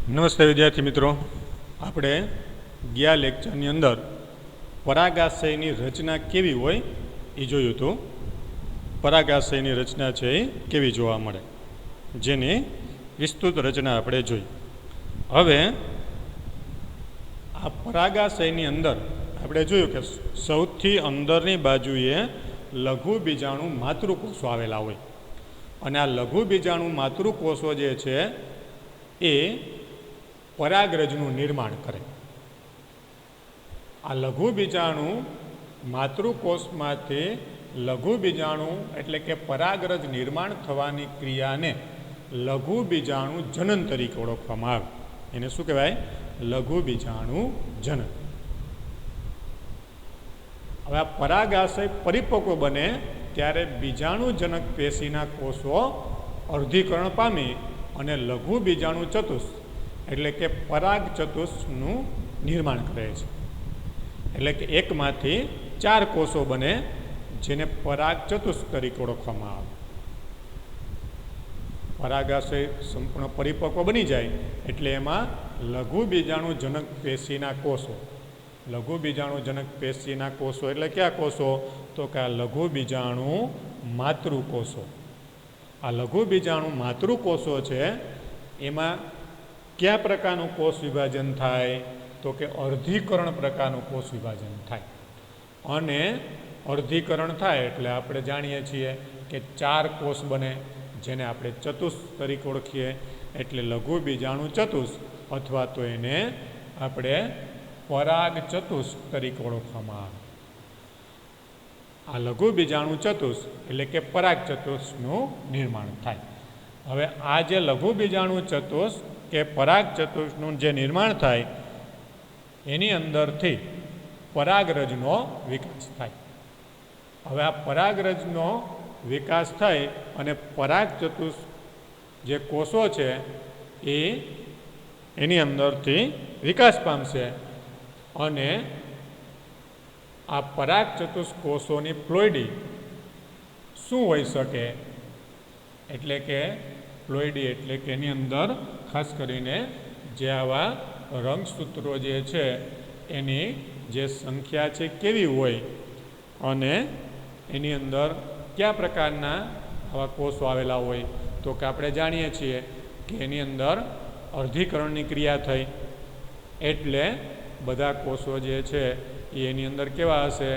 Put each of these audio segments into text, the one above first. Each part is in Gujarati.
નમસ્તે વિદ્યાર્થી મિત્રો, આપણે ગયા લેક્ચરની અંદર પરાગાશયની રચના કેવી હોય એ જોયું હતું. પરાગાશયની રચના છે એ કેવી જોવા મળે, જેની વિસ્તૃત રચના આપણે જોઈ. હવે આ પરાગાશયની અંદર આપણે જોયું કે સૌથી અંદરની બાજુએ લઘુ બીજાણુ માતૃકોષો આવેલા હોય, અને આ લઘુ બીજાણુ માતૃકોષો જે છે એ પરાગરજનું નિર્માણ કરે. આ લઘુ બીજાણુ માતૃકોષમાંથી લઘુ બીજાણુ એટલે કે પરાગરજ નિર્માણ થવાની ક્રિયાને લઘુ બીજાણુ જનન તરીકે ઓળખવામાં આવે. એને શું કહેવાય? લઘુ બીજાણુ જનન. હવે આ પરાગાશય પરિપક્વ બને ત્યારે બીજાણુજનક પેશીના કોષો અર્ધીકરણ પામી અને લઘુ બીજાણુ ચતુષ્ક એટલે કે પરાગ ચતુષ્કનું નિર્માણ કરે છે. એટલે કે એકમાંથી 4 કોષો બને, જેને પરાગ ચતુષ્ક તરીકે ઓળખવામાં આવે. પરાગાશય સંપૂર્ણ પરિપક્વ બની જાય એટલે એમાં લઘુ બીજાણુજનક પેશીના કોષો, લઘુ બીજાણુજનક પેશીના કોષો એટલે કયા કોષો? તો કે આ લઘુ બીજાણુ માતૃકોષો. આ લઘુ બીજાણુ માતૃકોષો છે એમાં કયા પ્રકારનું કોષ વિભાજન થાય? તો કે અર્ધીકરણ પ્રકારનું કોષ વિભાજન થાય. અને અર્ધીકરણ થાય એટલે આપણે જાણીએ છીએ કે 4 કોષ બને, જેને આપણે ચતુષ્ક તરીકે ઓળખીએ. એટલે લઘુ બીજાણુ ચતુષ્ક અથવા તો એને આપણે પરાગ ચતુષ્ક તરીકે ઓળખવામાં આવે. આ લઘુ બીજાણુ ચતુષ્ક એટલે કે પરાગ ચતુષ્કનું નિર્માણ થાય. હવે આ જે લઘુ બીજાણુ ચતુષ્ક કે પરાગ ચતુષ્કનું જે નિર્માણ થાય એની અંદરથી પરાગરજનો વિકાસ થાય. હવે આ પરાગરજનો વિકાસ થાય અને પરાગ ચતુષ્ક જે કોષો છે એ એની અંદરથી વિકાસ પામશે, અને આ પરાગ ચતુષ્ક કોષોની પ્લોઇડી શું હોઈ શકે? એટલે કે પ્લોઇડી એટલે કે એની અંદર ખાસ કરીને જે આવા રંગસૂત્રો જે છે એની જે સંખ્યા છે કેવી હોય, અને એની અંદર કયા પ્રકારના આવા કોષો આવેલા હોય? તો કે આપણે જાણીએ છીએ કે એની અંદર અર્ધીકરણની ક્રિયા થઈ એટલે બધા કોષો જે છે એ એની અંદર કેવા હશે?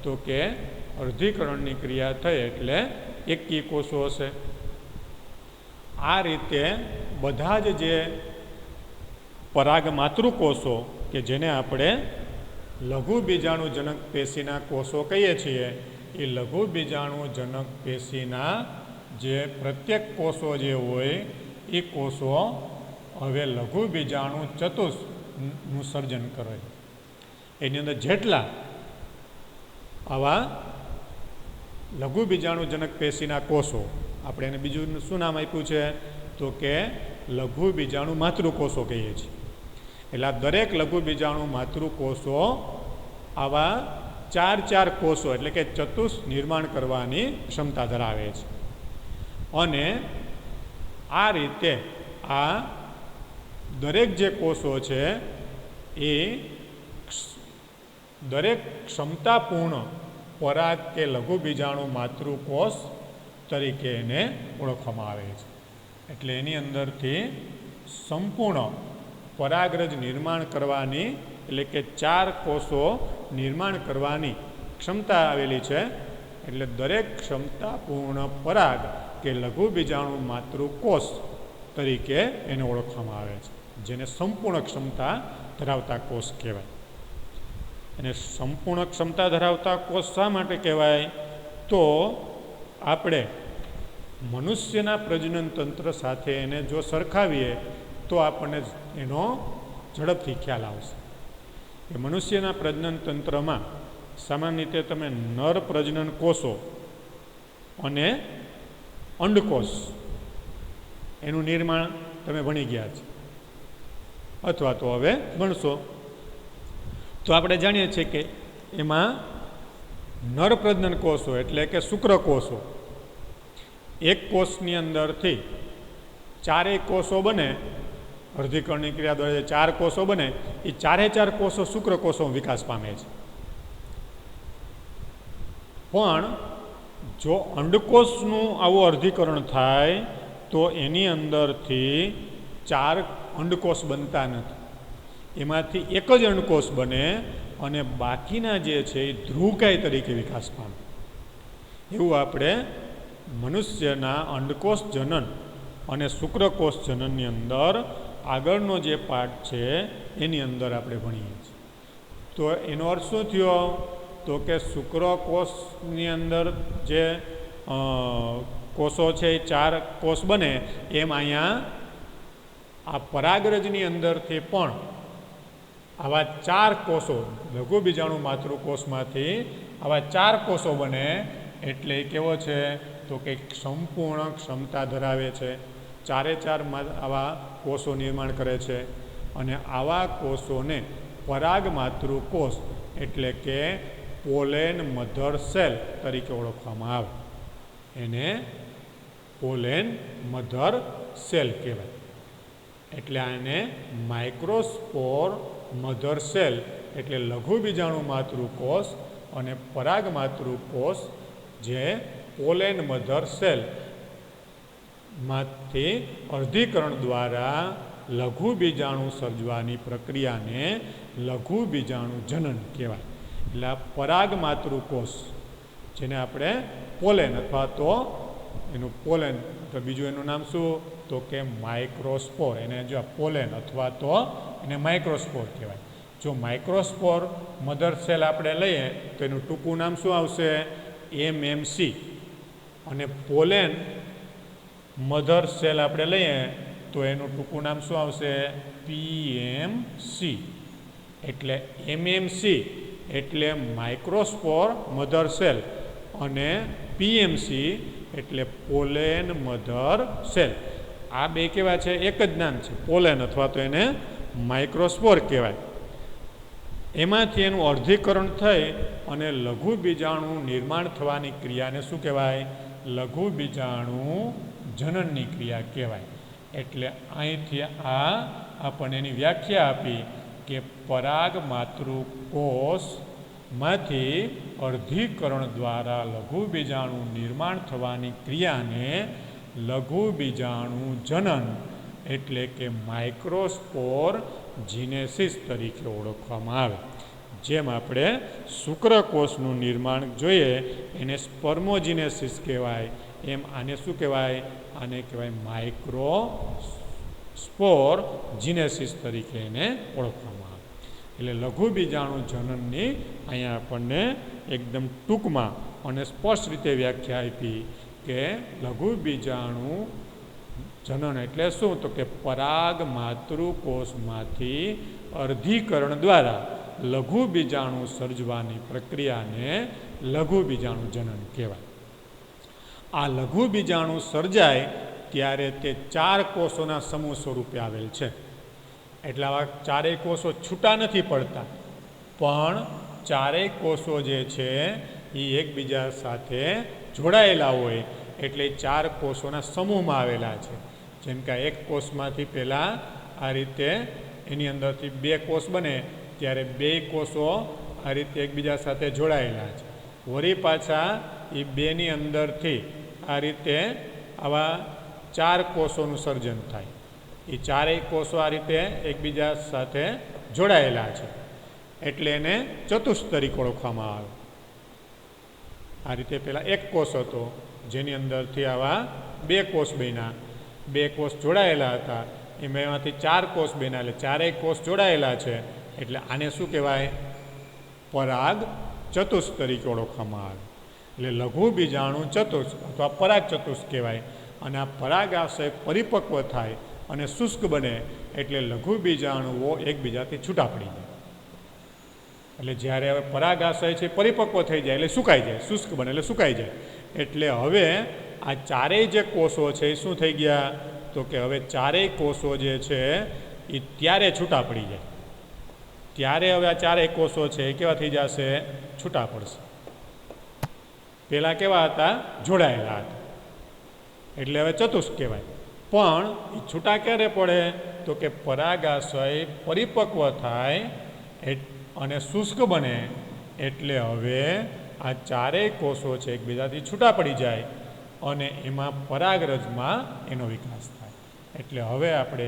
તો કે અર્ધીકરણની ક્રિયા થઈ એટલે એકી કોષો હશે. આ રીતે બધા જ જે પરાગ માતૃકોષો કે જેને આપણે લઘુ બીજાણુજનક પેશીના કોષો કહીએ છીએ, એ લઘુ બીજાણુજનક પેશીના જે પ્રત્યેક કોષો જે હોય એ કોષો હવે લઘુ બીજાણુ ચતુષ્કનું સર્જન કરે. એની અંદર જેટલા આવા લઘુ બીજાણુજનક પેશીના કોષો, આપણે એને બીજું શું નામ આપ્યું છે? તો કે લઘુ બીજાણુ માતૃકોષો કહીએ છીએ. એટલે આ દરેક લઘુ બીજાણુ માતૃકોષો આવા 4 કોષો એટલે કે ચતુષ્ક નિર્માણ કરવાની ક્ષમતા ધરાવે છે. અને આ રીતે આ દરેક જે કોષો છે એ દરેક ક્ષમતાપૂર્ણ પરાગ કે લઘુ બીજાણુ માતૃકોષ તરીકે એને ઓળખવામાં આવે છે. એટલે એની અંદરથી સંપૂર્ણ પરાગરજ નિર્માણ કરવાની એટલે કે 4 કોષો નિર્માણ કરવાની ક્ષમતા આવેલી છે. એટલે દરેક ક્ષમતાપૂર્ણ પરાગ કે લઘુ બીજાણુ માતૃકોષ તરીકે એને ઓળખવામાં આવે છે, જેને સંપૂર્ણ ક્ષમતા ધરાવતા કોષ કહેવાય. અને સંપૂર્ણ ક્ષમતા ધરાવતા કોષ શા માટે કહેવાય? તો આપણે મનુષ્યના પ્રજનન તંત્ર સાથે એને જો સરખાવીએ તો આપણને એનો ઝડપથી ખ્યાલ આવશે કે મનુષ્યના પ્રજનન તંત્રમાં સામાન્ય રીતે તમે નર પ્રજનન કોષો અને અંડકોષ એનું નિર્માણ તમે ભણી ગયા છે અથવા તો હવે ભણશો. તો આપણે જાણીએ છીએ કે એમાં નર પ્રજનન કોષો એટલે કે શુક્રકોષો એક કોષની અંદરથી 4 કોષો બને અર્ધીકરણની ક્રિયા દ્વારા જે 4 કોષો બને એ 4 કોષો શુક્રકોષો વિકાસ પામે છે. પણ જો અંડકોષનું આવું અર્ધીકરણ થાય તો એની અંદરથી 4 અંડકોષ બનતા નથી. એમાંથી એક જ અંડકોષ બને અને બાકીના જે છે એ ધ્રુવકાય તરીકે વિકાસ પામે. એવું આપણે મનુષ્યના અંડકોષ જનન અને શુક્રકોષ જનનની અંદર આગળનો જે પાઠ છે એની અંદર આપણે ભણીએ છીએ. તો એનો અર્થ શું થયો? તો કે શુક્રકોષની અંદર જે કોષો છે એ 4 કોષ બને એમ અહીંયા આ પરાગરજની અંદરથી પણ આવા 4 કોષો લઘુ બીજાણુ માતૃકોષમાંથી આવા 4 કોષો બને. એટલે કેવો છે? તો કે સંપૂર્ણ ક્ષમતા ધરાવે છે. 4 આવા કોષો નિર્માણ કરે છે અને આવા કોષોને પરાગ માતૃકોષ એટલે કે પોલેન મધર સેલ તરીકે ઓળખવામાં આવે. એને પોલેન મધર સેલ કહેવાય. એટલે આને માઇક્રોસ્પોર મધર સેલ એટલે લઘુ બીજાણુ માતૃકોષ અને પરાગ માતૃકોષ જે પોલેન મધર સેલ માંથી અર્ધીકરણ દ્વારા લઘુ બીજાણુ સર્જવાની પ્રક્રિયાને લઘુ બીજાણુ જનન કહેવાય. એટલે આ પરાગ માતૃકોષ જેને આપણે પોલેન અથવા તો એનું પોલેન અથવા બીજું એનું નામ શું? તો કે માઇક્રોસ્પોર. એને જો પોલેન અથવા તો એને માઇક્રોસ્પોર કહેવાય. જો માઇક્રોસ્પોર મધર સેલ આપણે લઈએ તો એનું ટૂંકું નામ શું આવશે? MMC. અને પોલેન મધર સેલ આપણે લઈએ તો એનું ટૂંકું નામ શું આવશે? PMC. એટલે MMC એટલે માઇક્રોસ્પોર મધર સેલ અને PMC એટલે પોલેન મધર સેલ. આ બે કેવા છે? એક જ નામ છે, પોલેન અથવા તો એને માઇક્રોસ્પોર કહેવાય. એમાંથી એનું અર્ધીકરણ થઈ અને લઘુ બીજાણુ નિર્માણ થવાની ક્રિયાને શું કહેવાય? લઘુ બીજાણુ જનનની ક્રિયા કહેવાય. એટલે અહીંથી આ આપણને એની વ્યાખ્યા આપી કે પરાગ માતૃકોષમાંથી અર્ધીકરણ દ્વારા લઘુ બીજાણુ નિર્માણ થવાની ક્રિયાને લઘુ બીજાણુ જનન એટલે કે માઇક્રોસ્પોર જીનેસિસ તરીકે ઓળખવામાં આવે. જેમ આપણે શુક્રકોષનું નિર્માણ જોઈએ એને સ્પર્મોજીનેસિસ કહેવાય, એમ આને શું કહેવાય? આને કહેવાય માઇક્રોસ્પોર જીનેસિસ તરીકે એને ઓળખવામાં આવે. એટલે લઘુ બીજાણુ જનનની અહીંયા આપણને એકદમ ટૂંકમાં અને સ્પષ્ટ રીતે વ્યાખ્યા આપી કે લઘુ બીજાણુ જનન એટલે શું? તો કે પરાગ માતૃકોષમાંથી અર્ધીકરણ દ્વારા લઘુ બીજાણુ સર્જવાની પ્રક્રિયાને લઘુ બીજાણુ જનન કહેવાય. આ લઘુ બીજાણુ સર્જાય ત્યારે તે 4 કોષોના સમૂહ સ્વરૂપે આવેલ છે. એટલે આવા 4 કોષો છૂટા નથી પડતા, પણ 4 કોષો જે છે એ એકબીજા સાથે જોડાયેલા હોય એટલે 4 કોષોના સમૂહમાં આવેલા છે. જેમ કે એક કોષમાંથી પહેલાં આ રીતે એની અંદરથી 2 કોષ બને ત્યારે 2 કોષો આ રીતે એકબીજા સાથે જોડાયેલા છે. વળી પાછા એ 2ની અંદરથી આ રીતે આવા 4 કોષોનું સર્જન થાય. એ 4 કોષો આ રીતે એકબીજા સાથે જોડાયેલા છે એટલે એને ચતુસ્તરિક ઓળખવામાં આવે. આ રીતે પહેલાં એક કોષ હતો જેની અંદરથી આવા 2 કોષ બન્યા. 2 કોષ જોડાયેલા હતા એમાંથી 4 કોષ બન્યા એટલે 4 કોષ જોડાયેલા છે એટલે આને શું કહેવાય? પરાગ ચતુષ તરીકે ઓળખવામાં આવે. એટલે લઘુ બીજાણુ ચતુષ અથવા પરાગ ચતુષ કહેવાય. અને આ પરાગાશય પરિપક્વ થાય અને શુષ્ક બને એટલે લઘુ બીજાણુઓ એકબીજાથી છૂટા પડી જાય. એટલે જ્યારે હવે પરાગાશય છે પરિપક્વ થઈ જાય એટલે સુકાઈ જાય, શુષ્ક બને એટલે સુકાઈ જાય. એટલે હવે આ 4 જે કોષો છે એ શું થઈ ગયા? તો કે હવે 4 કોષો જે છે એ ત્યારે છૂટા પડી જાય. ત્યારે હવે આ 4 કોષો છે એ કેવા થઈ જશે? છૂટા પડશે. પહેલાં કેવા હતા? જોડાયેલા હતા એટલે હવે ચતુષ્ક કહેવાય. પણ એ છૂટા ક્યારે પડે તો કે પરાગાશય પરિપક્વ થાય અને શુષ્ક બને એટલે હવે આ ચારેય કોષો છે એકબીજાથી છૂટા પડી જાય અને એમાં પરાગરજમાં એનો વિકાસ થાય. એટલે હવે આપણે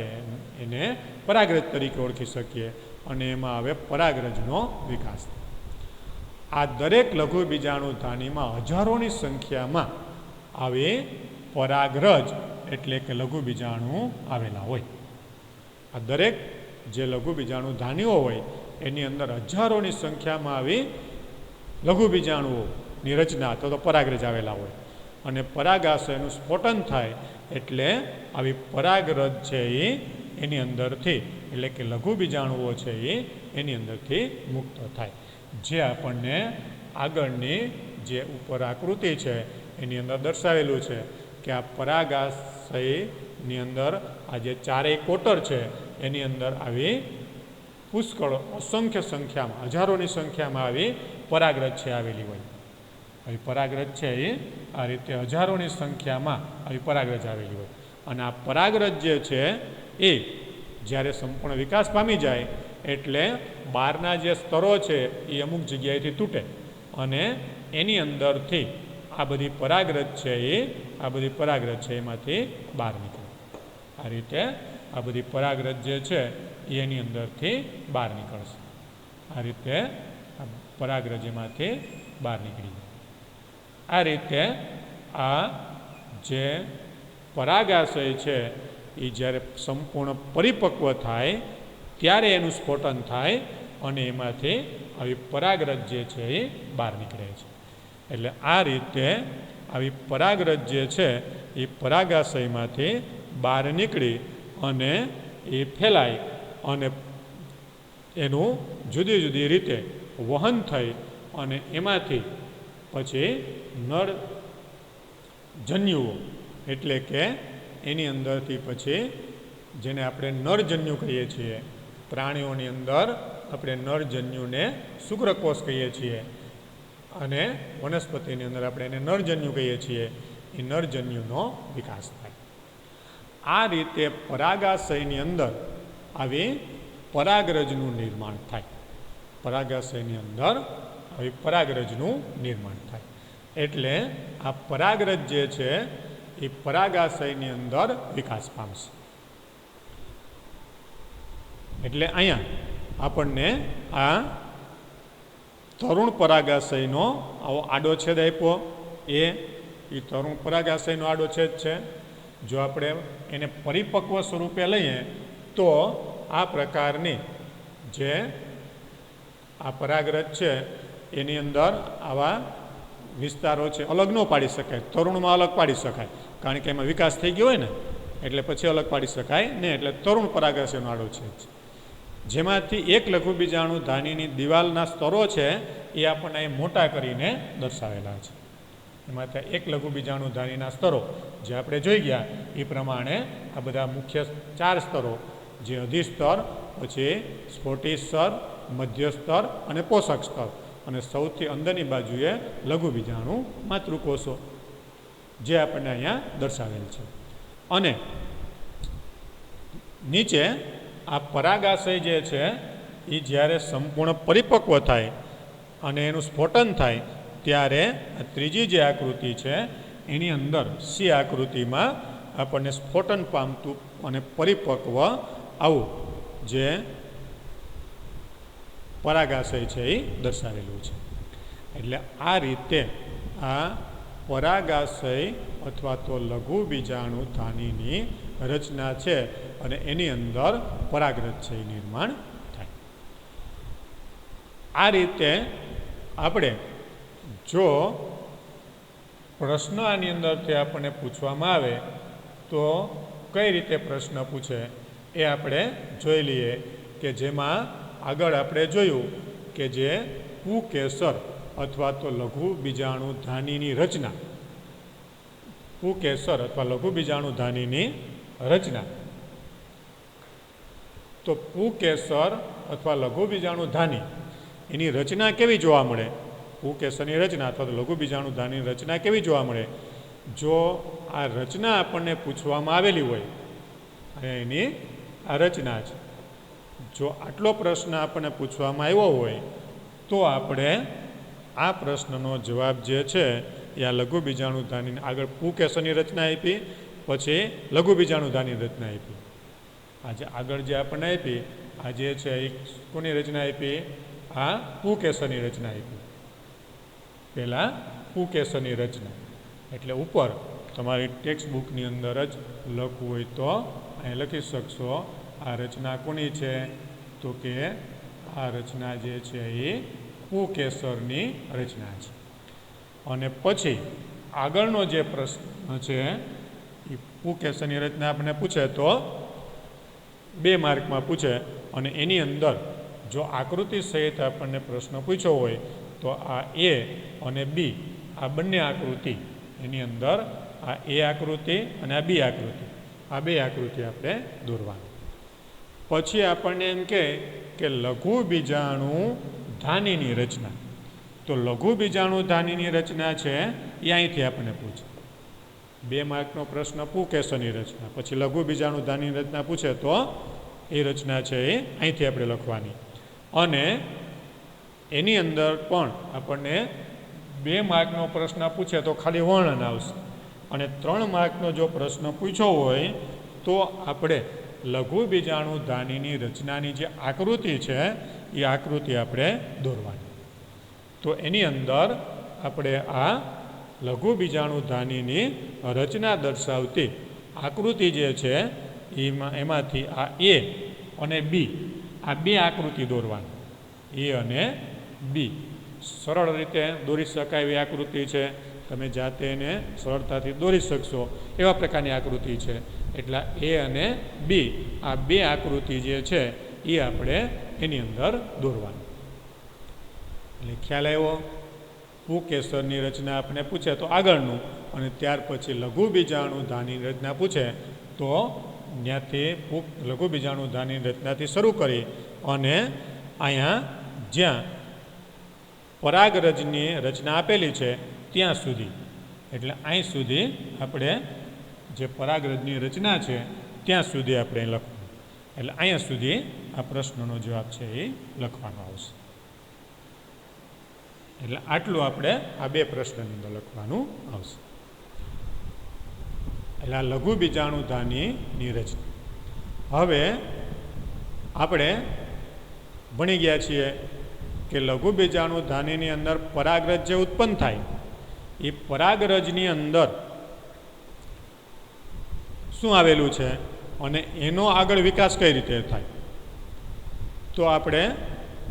એને પરાગરજ તરીકે ઓળખી શકીએ અને એમાં હવે પરાગરજનો વિકાસ થાય. આ દરેક લઘુ બીજાણુ ધાનીમાં હજારોની સંખ્યામાં આવી પરાગરજ એટલે કે લઘુ બીજાણુ આવેલા હોય. આ દરેક જે લઘુ બીજાણુ ધાનીઓ હોય એની અંદર હજારોની સંખ્યામાં આવી લઘુ બીજાણુઓની રચના અથવા તો પરાગરજ આવેલા હોય અને પરાગાશયનું સ્ફોટન થાય એટલે આવી પરાગરજ છે એની અંદરથી એટલે કે લઘુ બીજાણુઓ છે એની અંદરથી મુક્ત થાય. જે આપણને આગળની જે ઉપર આકૃતિ છે એની અંદર દર્શાવેલું છે કે આ પરાગાશયની અંદર આ જે ચારેય કોટર છે એની અંદર આવી પુષ્કળ અસંખ્ય સંખ્યામાં હજારોની સંખ્યામાં આવી પરાગરજ છે આવેલી હોય. આવી પરાગરજ છે એ આ રીતે હજારોની સંખ્યામાં આવી પરાગરજ આવેલી હોય અને આ પરાગરજ જે છે એ જ્યારે સંપૂર્ણ વિકાસ પામી જાય એટલે બહારના જે સ્તરો છે એ અમુક જગ્યાએથી તૂટે અને એની અંદરથી આ બધી પરાગરજ છે એ એમાંથી બહાર નીકળે. આ રીતે આ બધી પરાગરજ જે છે એ એની અંદરથી બહાર નીકળશે. આ રીતે પરાગરજ એમાંથી બહાર નીકળી જાય. આ રીતે આ જે પરાગાશય છે એ જ્યારે સંપૂર્ણ પરિપક્વ થાય ત્યારે એનું સ્ફોટન થાય અને એમાંથી આવી પરાગરજ જે છે એ બહાર નીકળે છે. એટલે આ રીતે આવી પરાગરજ જે છે એ પરાગાશયમાંથી બહાર નીકળી અને એ ફેલાય અને એનું જુદી જુદી રીતે વહન થઈ અને એમાંથી પછી નરજન્યુઓ એટલે કે એની અંદરથી પછી જેને આપણે નરજન્યુ કહીએ છીએ, પ્રાણીઓની અંદર આપણે નરજન્યુને શુક્રકોષ કહીએ છીએ અને વનસ્પતિની અંદર આપણે એને નરજન્યુ કહીએ છીએ. એ નરજન્યુનો વિકાસ થાય. આ રીતે પરાગાશયની અંદર આવી પરાગરજનું નિર્માણ થાય. પરાગાશયની અંદર આવી પરાગરજનું નિર્માણ થાય એટલે આ પરાગરજ જે છે એ પરાગાશયની અંદર વિકાસ પામશે. એટલે અહીંયા આપણને આ તરુણ પરાગાશયનો આવો આડો છેદ આપ્યો એ તરુણ પરાગાશયનો આડો છેદ છે. જો આપણે એને પરિપક્વ સ્વરૂપે લઈએ તો આ પ્રકારની જે આ પરાગરજ છે એની અંદર આવા વિસ્તારો છે અલગ ન પાડી શકાય. તરુણમાં અલગ પાડી શકાય કારણ કે એમાં વિકાસ થઈ ગયો હોય ને એટલે પછી અલગ પાડી શકાય ને. એટલે તરુણ પરાગાશયનો આડો છેદ છે જેમાંથી એક લઘુ બીજાણુ ધાનીની દિવાલના સ્તરો છે એ આપણને અહીં મોટા કરીને દર્શાવેલા છે. એમાંથી એક લઘુ બીજાણુ ધાનીના સ્તરો જે આપણે જોઈ ગયા એ પ્રમાણે આ બધા મુખ્ય 4 સ્તરો જે અધિસ્તર, પછી સ્ફોટી સ્તર, મધ્ય સ્તર અને પોષક સ્તર અને સૌથી અંદરની બાજુએ લઘુ બીજાણુ માતૃકોષો જે આપણને અહીંયા દર્શાવેલ છે. અને નીચે આ પરાગાશય જે છે એ જ્યારે સંપૂર્ણ પરિપક્વ થાય અને એનું સ્ફોટન થાય ત્યારે આ ત્રીજી જે આકૃતિ છે એની અંદર સી આકૃતિમાં આપણને સ્ફોટન પામતું અને પરિપક્વ આવું જે પરાગાશય છે એ દર્શાવેલું છે. એટલે આ રીતે આ પરાગાશય અથવા તો લઘુ બીજાણુ ધાનીની રચના છે અને એની અંદર પરાગરજ છે એ નિર્માણ થાય. આ રીતે આપણે જો પ્રશ્ન આની અંદરથી આપણને પૂછવામાં આવે તો કઈ રીતે પ્રશ્ન પૂછે એ આપણે જોઈ લઈએ કે જેમાં આગળ આપણે જોયું કે જે પુકેસર અથવા તો લઘુ બીજાણુ ધાનીની રચના, પુકેસર અથવા લઘુ બીજાણુ ધાનીની રચના, તો પુકેસર અથવા લઘુ બીજાણુ ધાની એની રચના કેવી જોવા મળે? પુકેસરની રચના અથવા તો લઘુ બીજાણુ ધાનીની રચના કેવી જોવા મળે? જો આ રચના આપણને પૂછવામાં આવેલી હોય અને એની આ રચના છે. જો આટલો પ્રશ્ન આપણને પૂછવામાં આવ્યો હોય તો આપણે આ પ્રશ્નનો જવાબ જે છે એ આ લઘુબીજાણુધાની આગળ પુકેસરની રચના આપી, પછી લઘુબીજાણુધાની રચના આપી. આજે આગળ જે આપણને આપી આ જે છે એ કોની રચના આપી? આ પુકેસરની રચના આપી. પહેલાં પુકેસરની રચના એટલે ઉપર તમારી ટેક્સ્ટ બુકની અંદર જ લખવું હોય તો અહીં લખી શકશો. આ રચના કોની છે? તો કે આ રચના જે છે એ પુકેસરની રચના છે. અને પછી આગળનો જે પ્રશ્ન છે એ પુકેસરની રચના આપણને પૂછે તો 2 માર્કમાં પૂછે અને એની અંદર જો આકૃતિ સહિત આપણને પ્રશ્ન પૂછ્યો હોય તો આ એ અને બી આ બંને આકૃતિ એની અંદર આ એ આકૃતિ અને આ બી આકૃતિ આ 2 આકૃતિ આપણે દોરવાની. પછી આપણને એમ કે લઘુબીજાણુ ધાનીની રચના. તો લઘુબીજાણુ ધાનીની રચના છે એ અહીંથી આપણને પૂછે. 2 માર્કનો પ્રશ્ન પુકેસરની રચના, પછી લઘુબીજાણુ ધાનીની રચના પૂછે તો એ રચના છે એ અહીંથી આપણે લખવાની. અને એની અંદર પણ આપણને 2 માર્કનો પ્રશ્ન પૂછે તો ખાલી વર્ણન આવશે અને 3 માર્કનો જો પ્રશ્ન પૂછ્યો હોય તો આપણે લઘુબીજાણુધાનીની રચનાની જે આકૃતિ છે એ આકૃતિ આપણે દોરવાની. તો એની અંદર આપણે આ લઘુબીજાણુધાનીની રચના દર્શાવતી આકૃતિ જે છે એમાંથી આ એ અને બી આ 2 આકૃતિ દોરવાની. એ અને બી સરળ રીતે દોરી શકાય એવી આકૃતિ છે. તમે જાતે એને સરળતાથી દોરી શકશો એવા પ્રકારની આકૃતિ છે. એટલે એ અને બી આ 2 આકૃતિ જે છે એ આપણે એની અંદર દોરવાની. એટલે ખ્યાલ આવ્યો? પુકેસરની રચના આપણે પૂછે તો આગળનું અને ત્યાર પછી લઘુબીજાણુધાની રચના પૂછે તો ત્યાંથી લઘુબીજાણુધાની રચનાથી શરૂ કરી અને અહીંયા જ્યાં પરાગરજની રચના આપેલી છે ત્યાં સુધી એટલે અહીં સુધી આપણે જે પરાગરજની રચના છે ત્યાં સુધી આપણે લખવું. એટલે અહીંયા સુધી આ પ્રશ્નનો જવાબ છે એ લખવાનો આવશે. એટલે આટલું આપણે આ 2 પ્રશ્નની અંદર લખવાનું આવશે. એટલે આ લઘુબીજાણુધાનીની રચના. હવે આપણે ભણી ગયા છીએ કે લઘુબીજાણુધાનીની અંદર પરાગરજ જે ઉત્પન્ન થાય એ પરાગરજની અંદર શું આવેલું છે અને એનો આગળ વિકાસ કઈ રીતે થાય. તો આપણે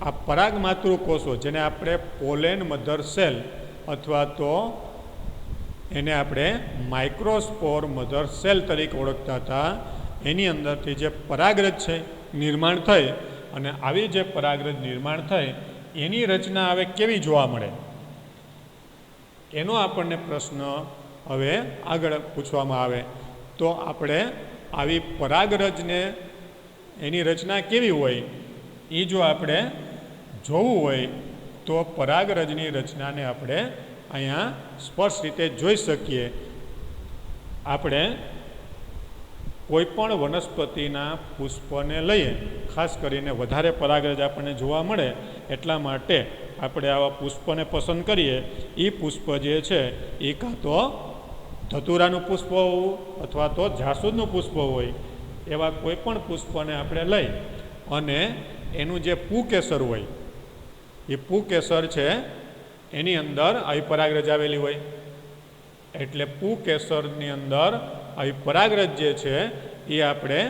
આ પરાગમાતૃકોષો જેને આપણે પોલેન મધર સેલ અથવા તો એને આપણે માઇક્રોસ્પોર મધર સેલ તરીકે ઓળખતા હતા એની અંદરથી જે પરાગરજ છે નિર્માણ થઈ અને આવી જે પરાગરજ નિર્માણ થઈ એની રચના હવે કેવી જોવા મળે એનો આપણને પ્રશ્ન હવે આગળ પૂછવામાં આવે. તો આપણે આવી પરાગરજને એની રચના કેવી હોય એ જો આપણે જોવું હોય તો પરાગરજની રચનાને આપણે અહીંયા સ્પષ્ટ રીતે જોઈ શકીએ. આપણે કોઈપણ વનસ્પતિના પુષ્પને લઈએ, ખાસ કરીને વધારે પરાગરજ આપણને જોવા મળે એટલા માટે આપણે આવા પુષ્પને પસંદ કરીએ. એ પુષ્પ જે છે એ કાં તો ધતુરાનું પુષ્પ હોવું અથવા તો જાસૂદનું પુષ્પ હોય એવા કોઈપણ પુષ્પને આપણે લઈ અને એનું જે પુકેસર હોય એ પુકેસર છે એની અંદર આવી પરાગરજ આવેલી હોય. એટલે પુકેસરની અંદર આવી પરાગરજ જે છે એ આપણે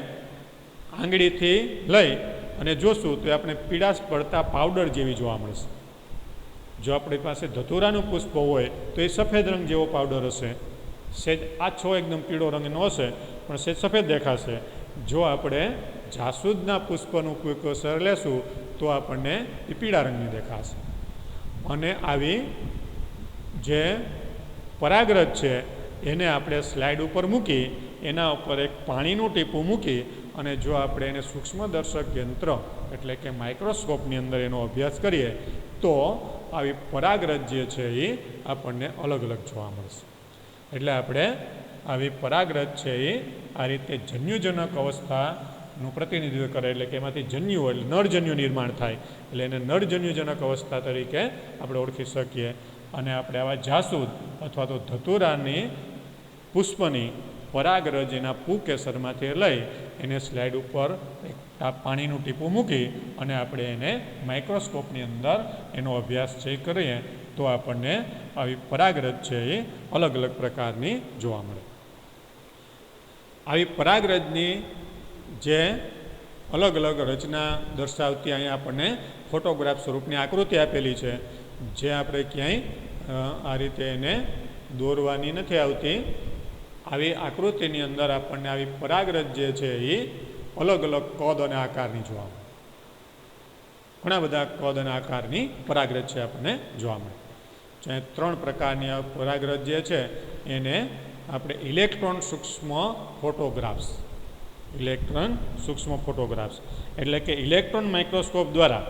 આંગળીથી લઈ અને જોશું તો આપણે પીળાશ પડતા પાવડર જેવી જોવા મળશે. જો આપણી પાસે ધતુરાનું પુષ્પ હોય તો એ સફેદ રંગ જેવો પાવડર હશે, સેજ આછો એકદમ પીળો રંગનો હશે પણ સેજ સફેદ દેખાશે. જો આપણે જાસૂદના પુષ્પનું પુકેસર લેશું તો આપણને એ પીળા રંગની દેખાશે. અને આવી જે પરાગરજ છે એને આપણે સ્લાઇડ ઉપર મૂકી એના ઉપર એક પાણીનું ટીપું મૂકી અને જો આપણે એને સૂક્ષ્મદર્શક યંત્ર એટલે કે માઇક્રોસ્કોપની અંદર એનો અભ્યાસ કરીએ તો આવી પરાગરજ જે છે એ આપણને અલગ અલગ જોવા મળશે. એટલે આપણે આવી પરાગરજ છે એ આ રીતે જન્યુજનક અવસ્થાનું પ્રતિનિધિત્વ કરે, એટલે કે એમાંથી જન્યુ એટલે નરજન્યુ નિર્માણ થાય, એટલે એને નરજન્યુજનક અવસ્થા તરીકે આપણે ઓળખી શકીએ. અને આપણે આવા જાસૂદ અથવા તો ધતુરાની પુષ્પની પરાગરજ એના પુકેસરમાંથી લઈ એને સ્લાઇડ ઉપર એક પાણીનું ટીપું મૂકી અને આપણે એને માઇક્રોસ્કોપની અંદર એનો અભ્યાસ જે કરીએ તો આપણને આવી પરાગરજ છે એ અલગ અલગ પ્રકારની જોવા મળે. આવી પરાગરજની જે અલગ અલગ રચના દર્શાવતી અહીંયા આપણને ફોટોગ્રાફ સ્વરૂપની આકૃતિ આપેલી છે, જે આપણે ક્યાંય આ રીતે એને દોરવાની નથી આવતી. આવી આકૃતિની અંદર આપણને આવી પરાગરજ જે છે એ અલગ અલગ કદ અને આકારની જોવા મળે. ઘણા બધા કદ અને આકારની પરાગરજ છે આપણને જોવા મળે. જ્યાં 3 પ્રકારની પરાગરજ જે છે એને આપણે ઇલેક્ટ્રોન સૂક્ષ્મ ફોટોગ્રાફ્સ એટલે કે ઇલેક્ટ્રોન માઇક્રોસ્કોપ દ્વારા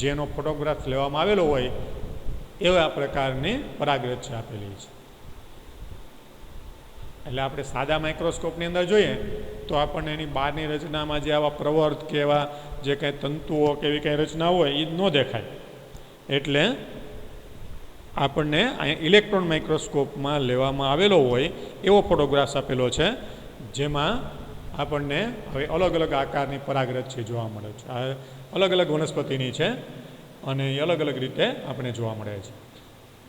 જેનો ફોટોગ્રાફ લેવામાં આવેલો હોય એવા પ્રકારની પરાગરજ છે આપેલી છે. એટલે આપણે સાદા માઇક્રોસ્કોપની અંદર જોઈએ તો આપણને એની બહારની રચનામાં જે આવા પ્રવર્ત કે એવા જે કંઈ તંતુઓ કે એવી કંઈ રચના હોય એ ન દેખાય. એટલે આપણને અહીંયા ઇલેક્ટ્રોન માઇક્રોસ્કોપમાં લેવામાં આવેલો હોય એવો ફોટોગ્રાફ્સ આપેલો છે, જેમાં આપણને હવે અલગ અલગ આકારની પરાગરજ છે જોવા મળે છે. આ અલગ અલગ વનસ્પતિની છે અને એ અલગ અલગ રીતે આપણે જોવા મળે છે.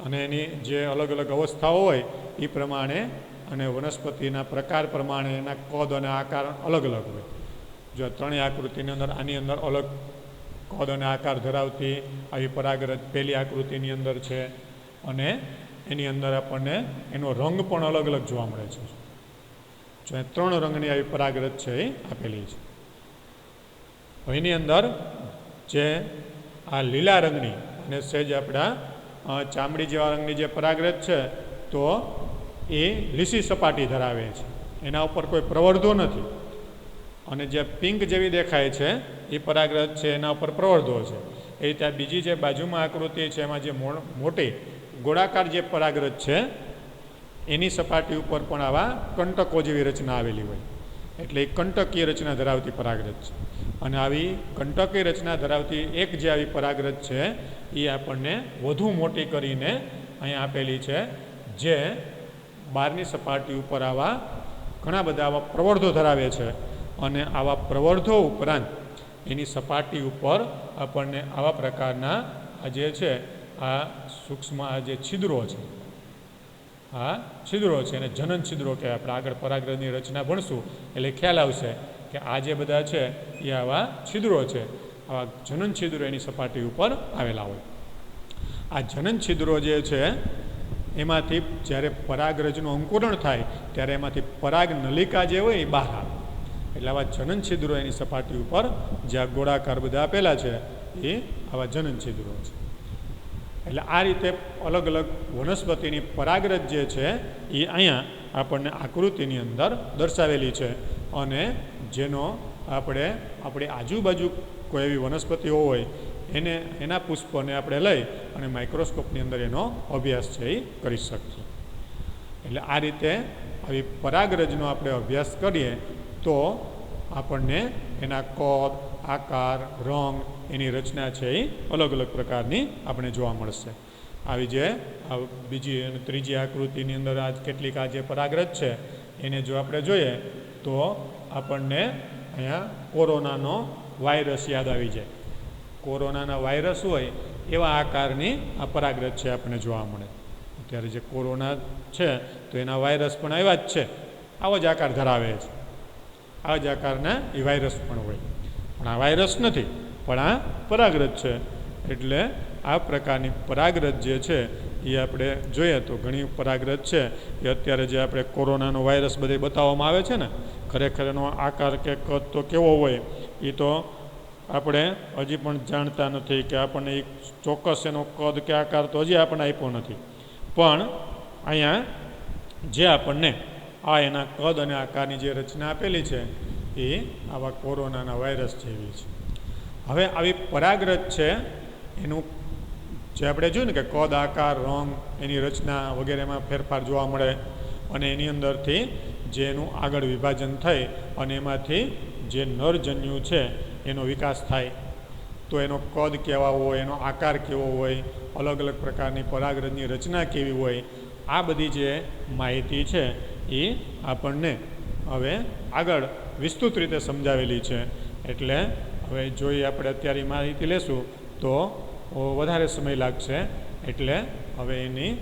અને એની જે અલગ અલગ અવસ્થાઓ હોય એ પ્રમાણે અને વનસ્પતિના પ્રકાર પ્રમાણે એના કદ અને આકાર અલગ અલગ હોય. જો 3 આકૃતિની અંદર આની અંદર અલગ કદ અને આકાર ધરાવતી આવી પરાગરજ પહેલી આકૃતિની અંદર છે, અને એની અંદર આપણને એનો રંગ પણ અલગ અલગ જોવા મળે છે. જો 3 રંગની આવી પરાગરજ છે એ આપેલી છે. એની અંદર જે આ લીલા રંગની અને સહેજ આપણા ચામડી જેવા રંગની જે પરાગરજ છે તો એ લીસી સપાટી ધરાવે છે, એના ઉપર કોઈ પ્રવર્ધો નથી. અને જે પિંક જેવી દેખાય છે એ પરાગરજ છે એના ઉપર પ્રવર્ધો છે. એ રીતે બીજી જે બાજુમાં આકૃતિ છે એમાં જે મોટી ગોળાકાર જે પરાગરજ છે એની સપાટી ઉપર પણ આવા કંટકો જેવી રચના આવેલી હોય, એટલે એ કંટકીય રચના ધરાવતી પરાગરજ છે. અને આવી કંટકીય રચના ધરાવતી એક જે આવી પરાગરજ છે એ આપણને વધુ મોટી કરીને અહીંયા આપેલી છે, જે બહારની સપાટી ઉપર આવા ઘણા બધા આવા પ્રવર્ધો ધરાવે છે. અને આવા પ્રવર્ધો ઉપરાંત એની સપાટી ઉપર આપણને આવા પ્રકારના આ જે છે આ સૂક્ષ્મ આ જે છિદ્રો છે, આ છિદ્રો છે એને જનન છિદ્રો કહેવાય. આપણે આગળ પરાગરજની રચના ભણશું એટલે ખ્યાલ આવશે કે આ જે બધા છે એ આવા છિદ્રો છે. આવા જનન છિદ્રો એની સપાટી ઉપર આવેલા હોય. આ જનન છિદ્રો જે છે એમાંથી જ્યારે પરાગરજનું અંકુરણ થાય ત્યારે એમાંથી પરાગ નલિકા જે હોય એ બહાર આવે. એટલે આવા જનન છિદ્રો એની સપાટી ઉપર જ્યાં ગોળાકાર બધા આપેલા છે એ આવા જનન છિદ્રો છે. એટલે આ રીતે અલગ અલગ વનસ્પતિની પરાગરજ જે છે એ અહીંયા આપણને આકૃતિની અંદર દર્શાવેલી છે. અને જેનો આપણી આજુબાજુ કોઈ એવી વનસ્પતિઓ હોય એના પુષ્પોને આપણે લઈ અને માઇક્રોસ્કોપની અંદર એનો અભ્યાસ છે એ કરી શકીએ. એટલે આ રીતે આવી પરાગરજનો આપણે અભ્યાસ કરીએ તો આપણને એના કદ, આકાર, રંગ, એની રચના છે એ અલગ અલગ પ્રકારની આપણે જોવા મળશે. આવી જે બીજી અને ત્રીજી આકૃતિની અંદર આ કેટલીક આ જે પરાગરજ છે એને જો આપણે જોઈએ તો આપણને અહીંયા કોરોનાનો વાયરસ યાદ આવી જાય. કોરોનાના વાયરસ હોય એવા આકારની આ પરાગરજ છે આપણને જોવા મળે. અત્યારે જે કોરોના છે તો એના વાયરસ પણ આવ્યા જ છે, આવો જ આકાર ધરાવે છે. આવા જ આકારના એ વાયરસ પણ હોય, પણ આ વાયરસ નથી, પણ આ પરાગરજ છે. એટલે આ પ્રકારની પરાગરજ જે છે એ આપણે જોઈએ તો ઘણી પરાગરજ છે એ અત્યારે જે આપણે કોરોનાનો વાયરસ બધે બતાવવામાં આવે છે ને, ખરેખર એનો આકાર કે કદ તો કેવો હોય એ તો આપણે હજી પણ જાણતા નથી, કે આપણને એક ચોક્કસ એનો કદ કે આકાર તો હજી આપણને આપ્યો નથી. પણ અહીંયા જે આપણને આ એના કદ અને આકારની જે રચના આપેલી છે એ આવા કોરોનાના વાયરસ જેવી છે. હવે આવી પરાગરજ છે એનું જે આપણે જોયું ને કે કદ, આકાર, રંગ, એની રચના વગેરેમાં ફેરફાર જોવા મળે. અને એની અંદરથી જે એનું આગળ વિભાજન થઈ અને એમાંથી જે નરજન્યુ છે એનો વિકાસ થાય, તો એનો કદ કેવા હોય, એનો આકાર કેવો હોય, અલગ અલગ પ્રકારની પરાગરજની રચના કેવી હોય, આ બધી જે માહિતી છે એ આપણને હવે આગળ વિસ્તૃત રીતે સમજાવેલી છે. એટલે હવે જોઈએ આપણે અત્યારે માહિતી લેશું તો વધારે સમય લાગશે. એટલે હવે એની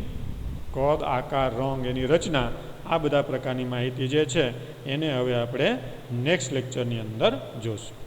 કદ, આકાર, રંગ, એની રચના, આ બધા પ્રકારની માહિતી જે છે એને હવે આપણે નેક્સ્ટ લેક્ચરની અંદર જોઈશું.